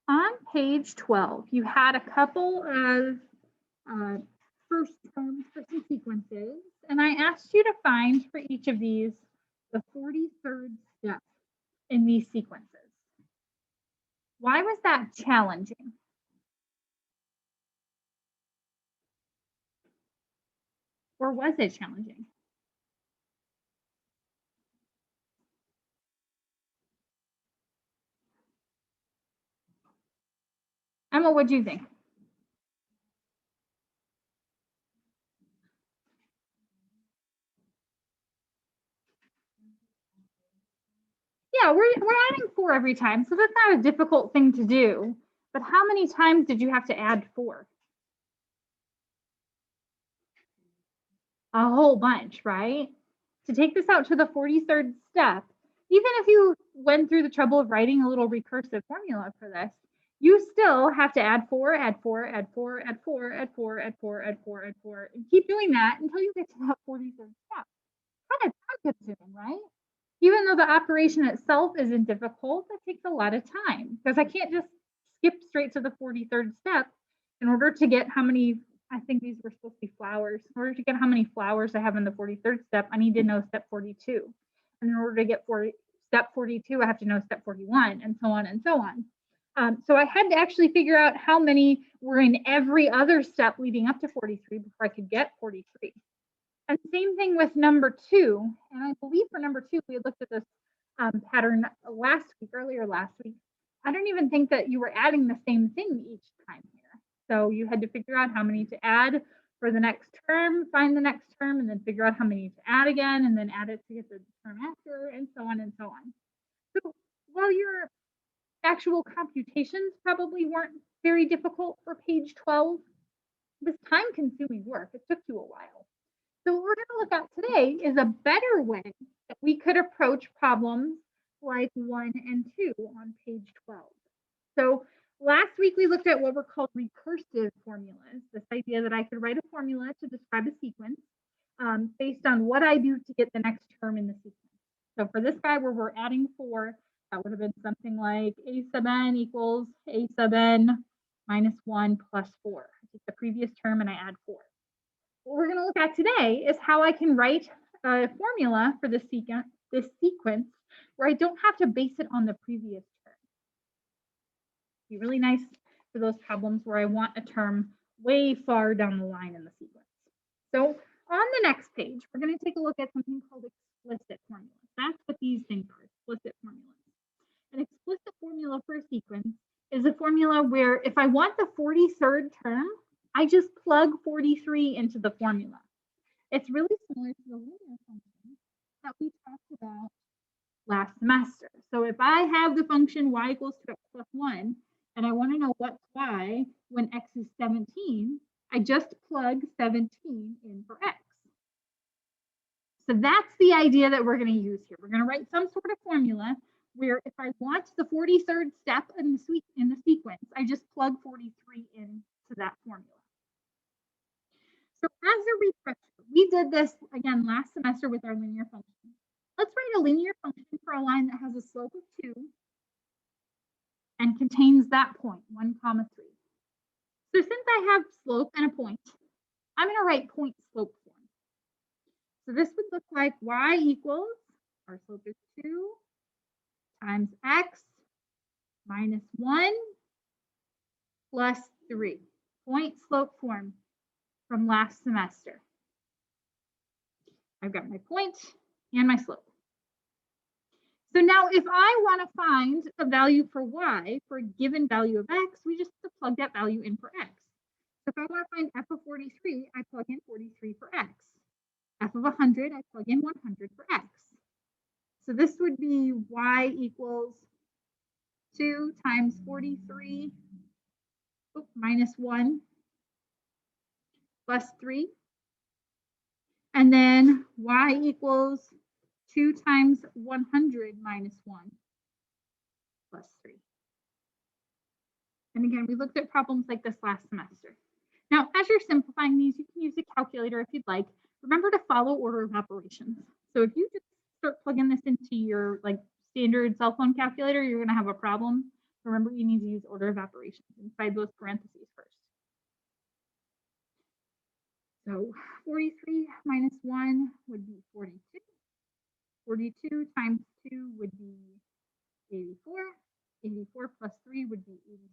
On page 12, you had a couple of first terms for some sequences, and I asked you to find for each of these the 43rd step in these sequences. Why was that challenging? Or was it challenging? Emma, what do you think? Yeah, we're adding 4 every time, so that's not a difficult thing to do. But how many times did you have to add 4? A whole bunch, right? To take this out to the 43rd step, even if you went through the trouble of writing a little recursive formula for this, you still have to add 4, add 4, add 4, add 4, add 4, add 4, add 4, add 4, and keep doing that until you get to that 43rd step. Kind of time consuming, right? Even though the operation itself isn't difficult, it takes a lot of time because I can't just skip straight to the 43rd step in order to get how many, I think these were supposed to be flowers. In order to get how many flowers I have in the 43rd step, I need to know step 42. And in order to get step 42, I have to know step 41 and so on and so on. So I had to actually figure out how many were in every other step leading up to 43 before I could get 43. And same thing with number 2. And I believe for number 2, we had looked at this pattern earlier last week. I don't even think that you were adding the same thing each time here. So you had to figure out how many to add for the next term, find the next term, and then figure out how many to add again, and then add it to get the term after, and so on and so on. So while your actual computations probably weren't very difficult for page 12, it was time-consuming work. It took you a while. So what we're going to look at today is a better way that we could approach problems like 1 and 2 on page 12. So last week we looked at what were called recursive formulas, this idea that I could write a formula to describe a sequence based on what I do to get the next term in the sequence. So for this guy where we're adding 4, that would have been something like a sub n equals a sub n minus 1 plus 4. I take the previous term and I add 4. What we're going to look at today is how I can write a formula for this sequence where I don't have to base it on the previous term. It'd be really nice for those problems where I want a term way far down the line in the sequence. So on the next page, we're going to take a look at something called explicit formulas. That's what these things are, explicit formulas. An explicit formula for a sequence is a formula where if I want the 43rd term, I just plug 43 into the formula. It's really similar to the linear function that we talked about last semester. So if I have the function y equals 2x plus 1, and I want to know what's y when x is 17, I just plug 17 in for x. So that's the idea that we're going to use here. We're going to write some sort of formula where if I want the 43rd step in the sequence, I just plug 43 into that formula. So as a refresher, we did this again last semester with our linear function. Let's write a linear function for a line that has a slope of 2 and contains that point, 1, 3. So since I have slope and a point, I'm going to write point slope form. So this would look like y equals, our slope is 2, times x minus 1 plus 3. Point slope form from last semester. I've got my point and my slope. So now if I want to find a value for y for a given value of x, we just have to plug that value in for x. So if I want to find f of 43, I plug in 43 for x. F of 100, I plug in 100 for x. So this would be y equals 2 times 43 minus 1 plus 3. And then y equals 2 times 100 minus 1 plus 3. And again, we looked at problems like this last semester. Now, as you're simplifying these, you can use a calculator if you'd like. Remember to follow order of operations. So if you just start plugging this into your standard cell phone calculator, you're going to have a problem. Remember, you need to use order of operations inside those parentheses first. So 43 minus 1 would be 42. 42 times 2 would be 84. 84 plus 3 would be 87.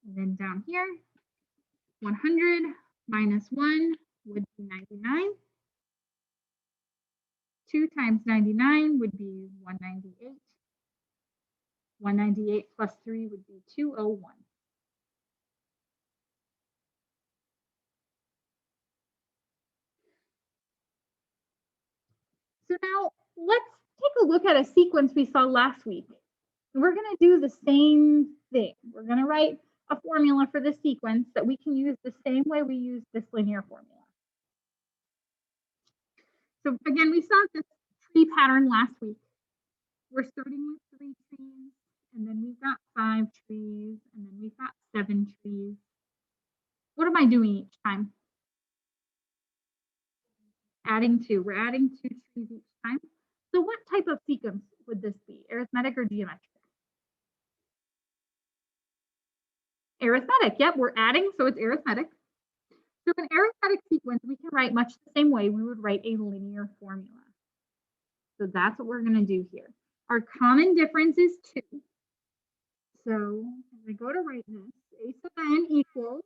And then down here, 100 minus 1 would be 99. 2 times 99 would be 198. 198 plus 3 would be 201. So now let's take a look at a sequence we saw last week. We're going to do the same thing. We're going to write a formula for the sequence that we can use the same way we use this linear formula. So again, we saw this tree pattern last week. We're starting with 3 trees, and then we've got 5 trees, and then we've got 7 trees. What am I doing each time? Adding 2. We're adding 2 trees each time. So what type of sequence would this be? Arithmetic or geometric? Arithmetic. Yep, we're adding, so it's arithmetic. So an arithmetic sequence, we can write much the same way we would write a linear formula. So that's what we're going to do here. Our common difference is 2. So as I go to write this, a sub n equals,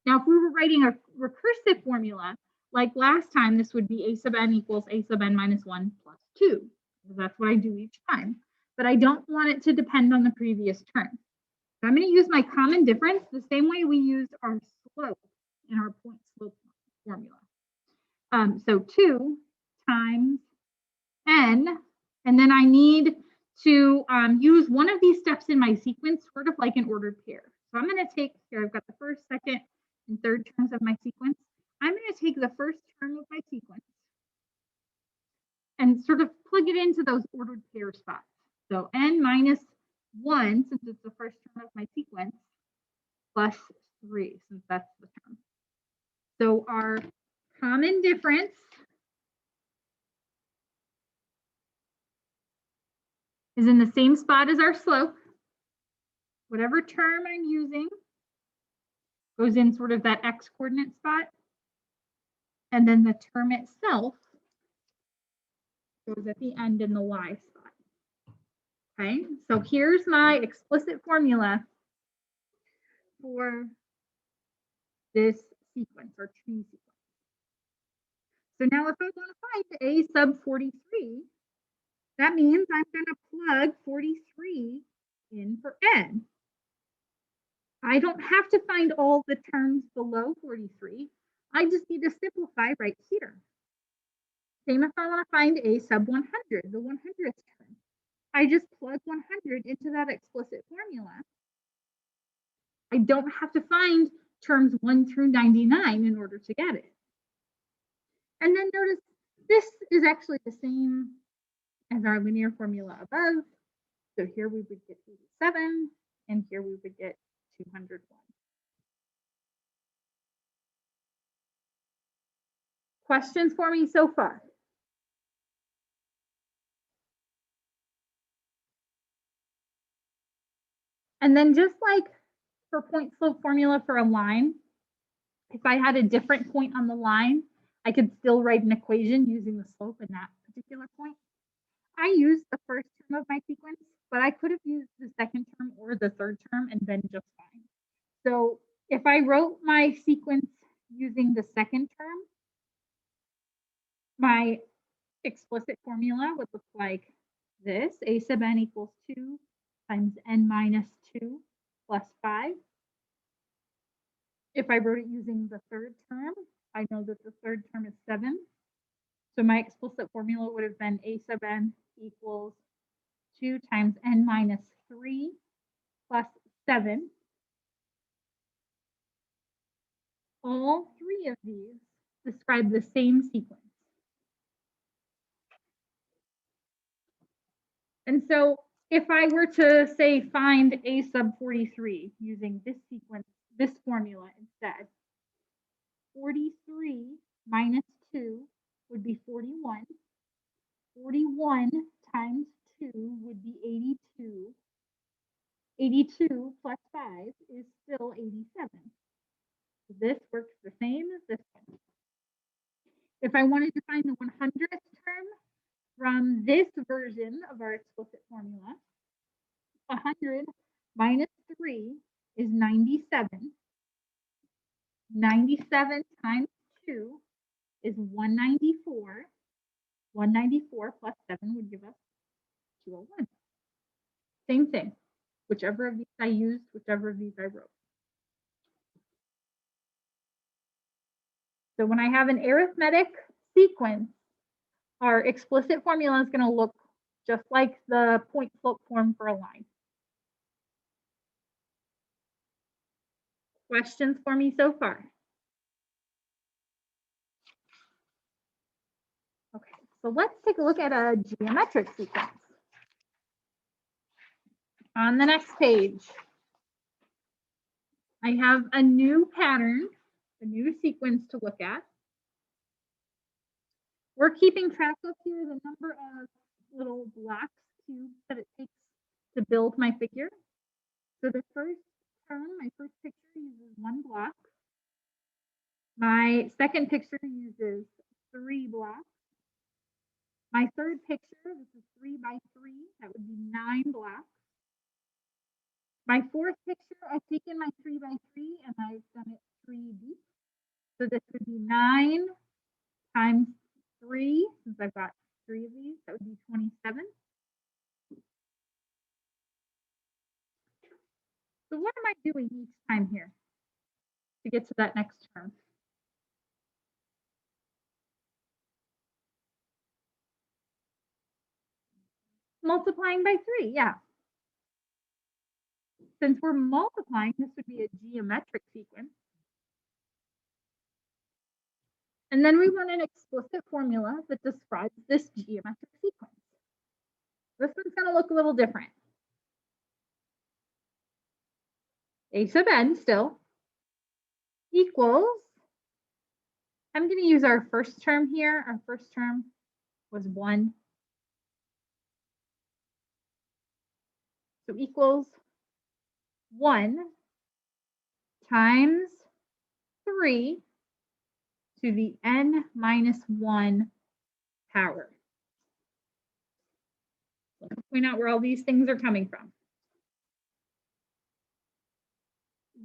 now if we were writing a recursive formula, like last time, this would be a sub n equals a sub n minus 1 plus 2. That's what I do each time. But I don't want it to depend on the previous term. So I'm going to use my common difference the same way we used our slope in our point slope formula. So 2 times n, and then I need to use one of these steps in my sequence, sort of like an ordered pair. So I'm going to take here, I've got the first, second, and third terms of my sequence. I'm going to take the first term of my sequence and sort of plug it into those ordered pair spots. So n minus 1, since it's the first term of my sequence, plus 3, since that's the term. So our common difference is in the same spot as our slope. Whatever term I'm using goes in sort of that x coordinate spot. And then the term itself goes at the end in the y spot. Okay, so here's my explicit formula for this sequence or tree sequence. So now if I want to find a sub 43, that means I'm going to plug 43 in for n. I don't have to find all the terms below 43. I just need to simplify right here. Same if I want to find a sub 100, the 100th term. I just plug 100 into that explicit formula. I don't have to find terms 1 through 99 in order to get it. And then notice this is actually the same as our linear formula above. So here we would get 87, and here we would get 201. Questions for me so far? And then just like for point slope formula for a line, if I had a different point on the line, I could still write an equation using the slope in that particular point. I used the first term of my sequence, but I could have used the second term or the third term and been just fine. So if I wrote my sequence using the second term, my explicit formula would look like this. A sub n equals 2 times n minus 2 plus 5. If I wrote it using the third term, I know that the third term is 7. So my explicit formula would have been a sub n equals 2 times n minus 3 plus 7. All 3 of these describe the same sequence. And so if I were to say find a sub 43 using this sequence, this formula instead, 43 minus 2 would be 41. 41 times 2 would be 82. 82 plus 5 is still 87. So this works the same as this one. If I wanted to find the 100th term from this version of our explicit formula, 100 minus 3 is 97. 97 times 2 is 194. 194 plus 7 would give us 201. Same thing. Whichever of these I used, whichever of these I wrote. So when I have an arithmetic sequence, our explicit formula is going to look just like the point slope form for a line. Questions for me so far? Okay, so let's take a look at a geometric sequence. On the next page, I have a new pattern, a new sequence to look at. We're keeping track of here the number of little blocks, cubes that it takes to build my figure. So the first term, my first picture uses 1 block. My second picture uses 3 blocks. My third picture, this is 3 by 3, that would be 9 blocks. My fourth picture, I've taken my 3 by 3 and I've done it 3 deep. So this would be 9 times 3, since I've got 3 of these, that would be 27. So what am I doing each time here to get to that next term? Multiplying by 3, yeah. Since we're multiplying, this would be a geometric sequence. And then we run an explicit formula that describes this geometric sequence. This one's going to look a little different. A sub n still equals, I'm going to use our first term here. Our first term was 1. So equals 1 times 3 to the n minus 1 power. Let me point out where all these things are coming from.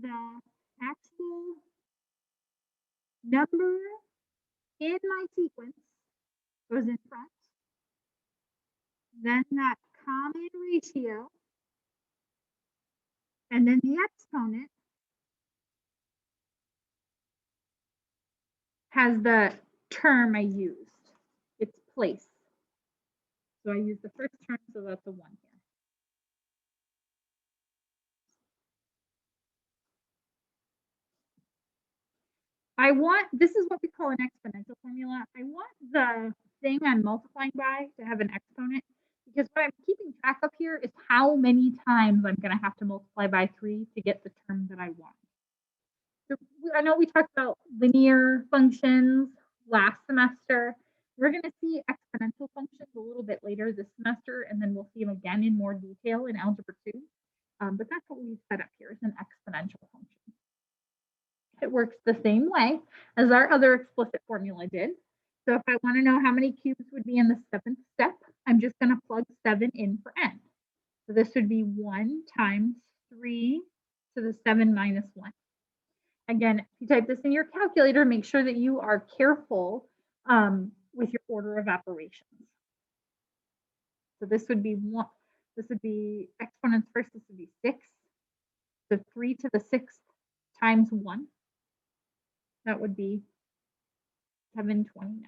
The actual number in my sequence goes in front. Then that common ratio, and then the exponent has the term I used, its place. So I use the first term, so that's a 1 here. This is what we call an exponential formula. I want the thing I'm multiplying by to have an exponent, because what I'm keeping track of here is how many times I'm going to have to multiply by 3 to get the term that I want. So I know we talked about linear functions last semester. We're going to see exponential functions a little bit later this semester, and then we'll see them again in more detail in Algebra 2. But that's what we've set up here, is an exponential function. It works the same way as our other explicit formula did. So if I want to know how many cubes would be in the 7th step, I'm just going to plug 7 in for n. So this would be 1 times 3 to the 7 minus 1. Again, if you type this in your calculator, make sure that you are careful with your order of operations. So this would be 1. This would be exponents first. This would be 6. So 3 to the 6th times 1. That would be 729.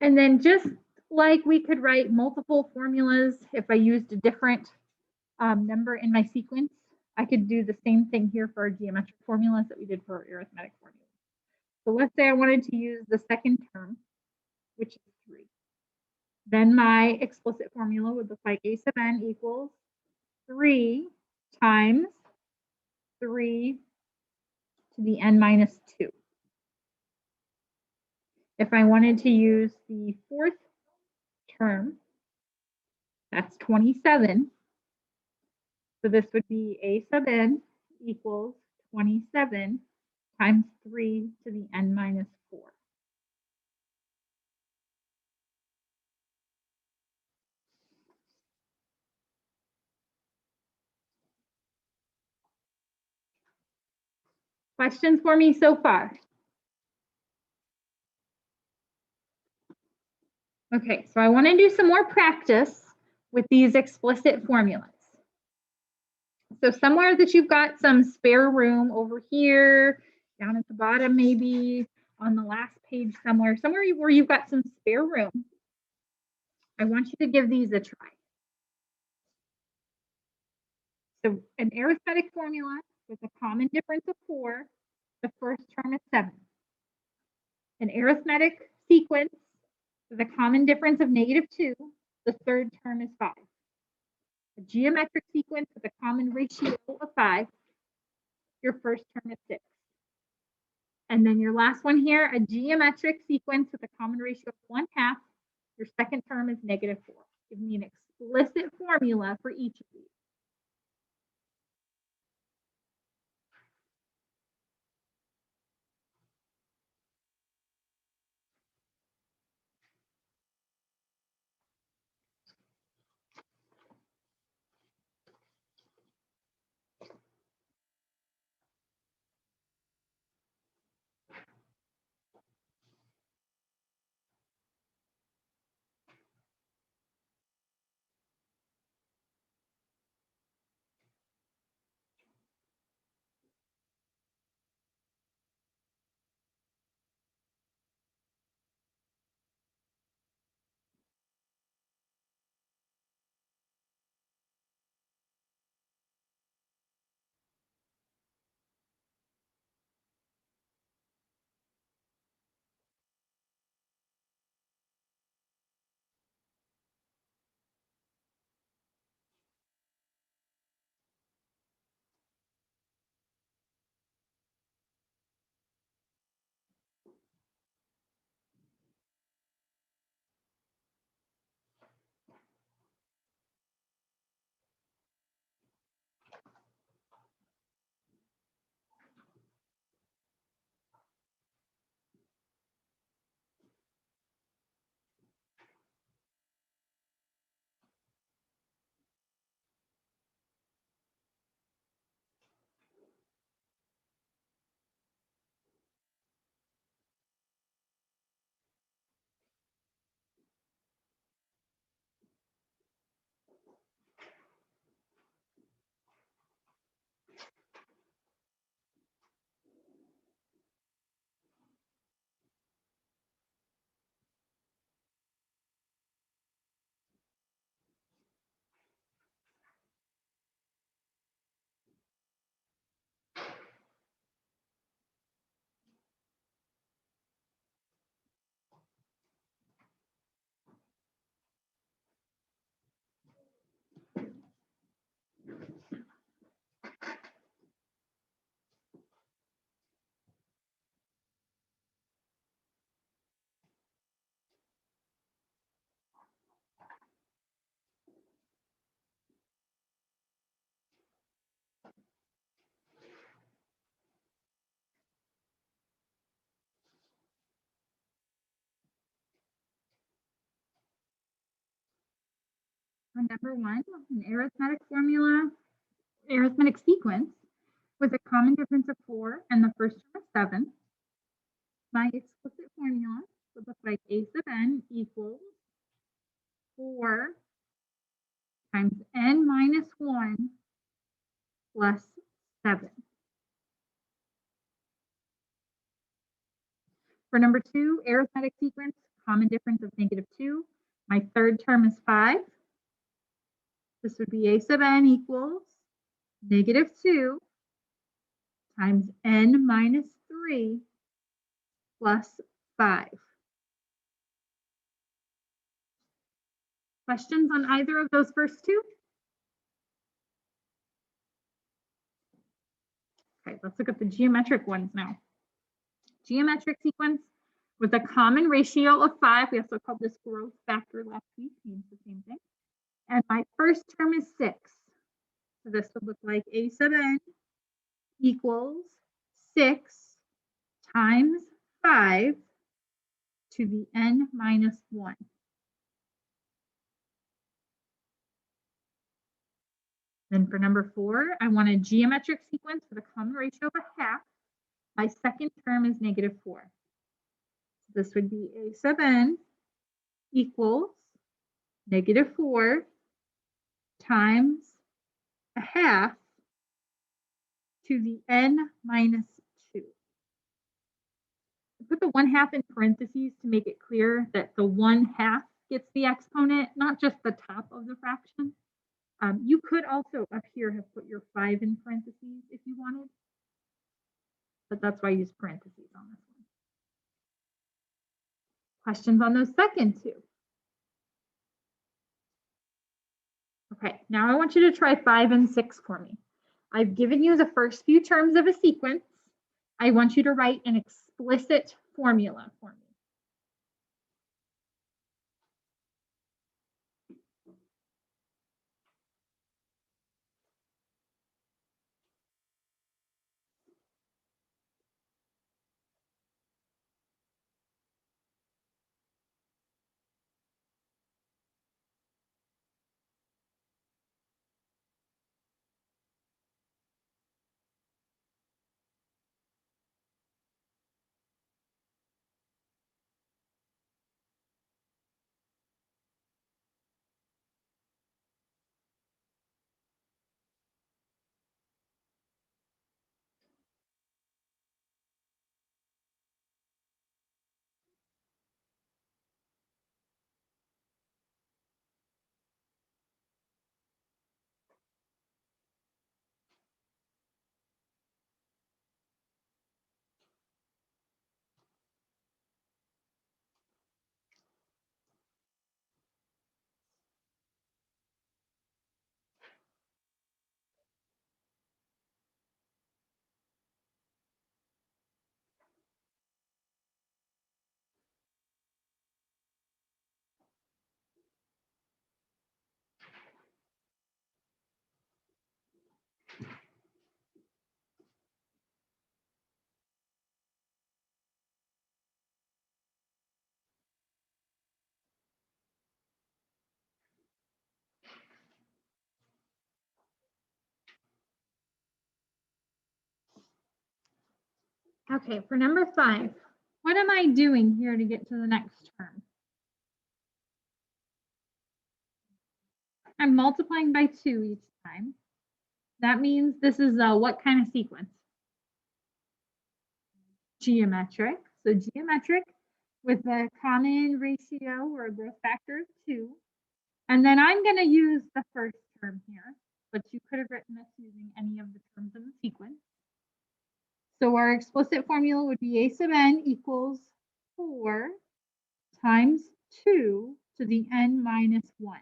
And then just like we could write multiple formulas if I used a different number in my sequence, I could do the same thing here for our geometric formulas that we did for our arithmetic formulas. So let's say I wanted to use the second term, which is 3. Then my explicit formula would look like a sub n equals 3 times 3 to the n minus 2. If I wanted to use the fourth term, that's 27. So this would be a sub n equals 27 times 3 to the n minus 4. Questions for me so far? Okay, so I want to do some more practice with these explicit formulas. So somewhere that you've got some spare room over here, down at the bottom, maybe on the last page somewhere where you've got some spare room, I want you to give these a try. So an arithmetic formula with a common difference of 4, the first term is 7. An arithmetic sequence with a common difference of -2, the third term is 5. A geometric sequence with a common ratio of 5, your first term is 6. And then your last one here, a geometric sequence with a common ratio of 1/2, your second term is -4. Give me an explicit formula for each of these. Number 1, an arithmetic sequence with a common difference of 4 and the first term is 7. My explicit formula would look like a sub n equals 4 times n minus 1 plus 7. For number 2, arithmetic sequence, common difference of -2. My third term is 5. This would be a sub n equals -2 times n minus 3 plus 5. Questions on either of those first two? Okay, let's look at the geometric ones now. Geometric sequence with a common ratio of 5. We also called this growth factor last week, means the same thing. And my first term is 6. So this would look like a sub n equals 6 times 5 to the n minus 1. Then for number 4, I want a geometric sequence with a common ratio of a half. My second term is negative 4. So this would be a sub n equals negative 4 times a half to the n minus 2. I put the 1/2 in parentheses to make it clear that the 1/2 gets the exponent, not just the top of the fraction. You could also up here have put your 5 in parentheses if you wanted, but that's why I use parentheses on this one. Questions on those second two? Okay, now I want you to try 5 and 6 for me. I've given you the first few terms of a sequence. I want you to write an explicit formula for me. Okay, for number 5, what am I doing here to get to the next term? I'm multiplying by 2 each time. That means this is what kind of sequence? Geometric. So geometric with a common ratio or a growth factor of 2. And then I'm going to use the first term here, but you could have written this using any of the terms in the sequence. So our explicit formula would be a sub n equals 4 times 2 to the n minus 1.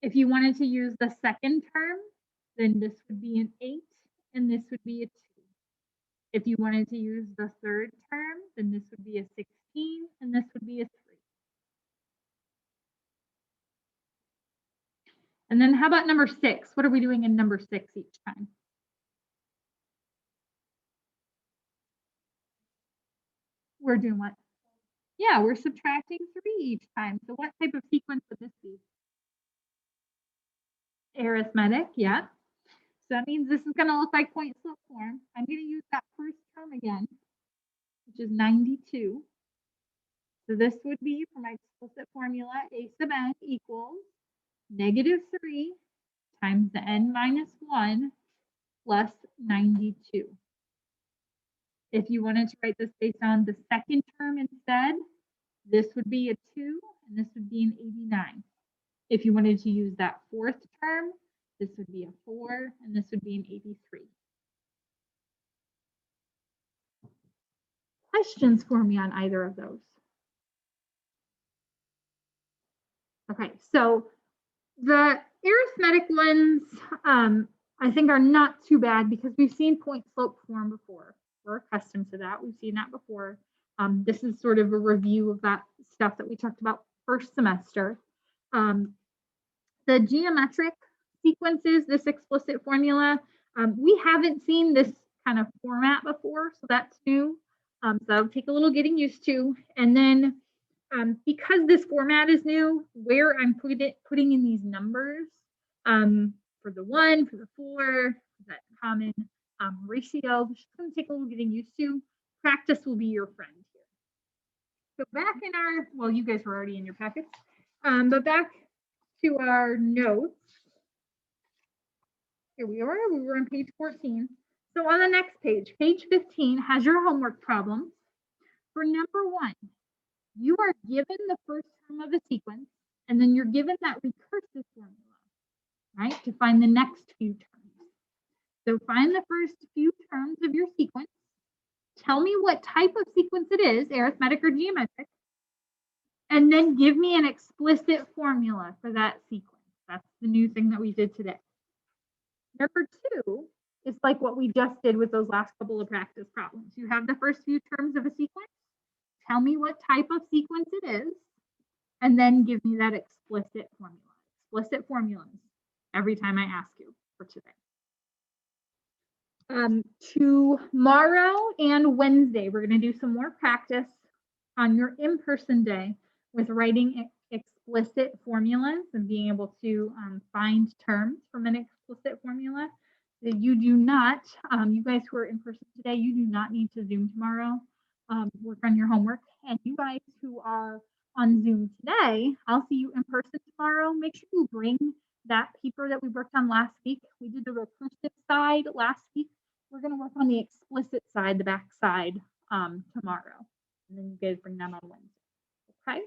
If you wanted to use the second term, then this would be an 8 and this would be a 2. If you wanted to use the third term, then this would be a 16 and this would be a 3. And then how about number 6? What are we doing in number 6 each time? We're doing what? Yeah, we're subtracting 3 each time. So what type of sequence would this be? Arithmetic, yeah. So that means this is going to look like point slope form. I'm going to use that first term again, which is 92. So this would be, for my explicit formula, a sub n equals negative 3 times the n minus 1 plus 92. If you wanted to write this based on the second term instead, this would be a 2 and this would be an 89. If you wanted to use that fourth term, this would be a 4 and this would be an 83. Questions for me on either of those? Okay, so the arithmetic ones, I think are not too bad because we've seen point slope form before. We're accustomed to that. We've seen that before. This is sort of a review of that stuff that we talked about first semester. The geometric sequences, this explicit formula, we haven't seen this kind of format before, so that's new. So that'll take a little getting used to. And then because this format is new, where I'm putting in these numbers for the 1, for the 4, that common ratio, it's going to take a little getting used to. Practice will be your friend here. So back in our, well, you guys were already in your packets, but back to our notes. Here we are, we were on page 14. So on the next page, page 15 has your homework problems. For number 1, you are given the first term of a sequence, and then you're given that recursive formula, right, to find the next few terms. So find the first few terms of your sequence. Tell me what type of sequence it is, arithmetic or geometric, and then give me an explicit formula for that sequence. That's the new thing that we did today. Number 2 is like what we just did with those last couple of practice problems. You have the first few terms of a sequence. Tell me what type of sequence it is, and then give me that explicit formula. Explicit formulas every time I ask you for today. Tomorrow and Wednesday, we're going to do some more practice on your in-person day with writing explicit formulas and being able to find terms from an explicit formula. That you do not, you guys who are in person today, you do not need to Zoom tomorrow. Work on your homework. And you guys who are on Zoom today, I'll see you in person tomorrow. Make sure you bring that paper that we worked on last week. We did the recursive side last week. We're going to work on the explicit side, the back side tomorrow. And then you guys bring them on Wednesday. Okay?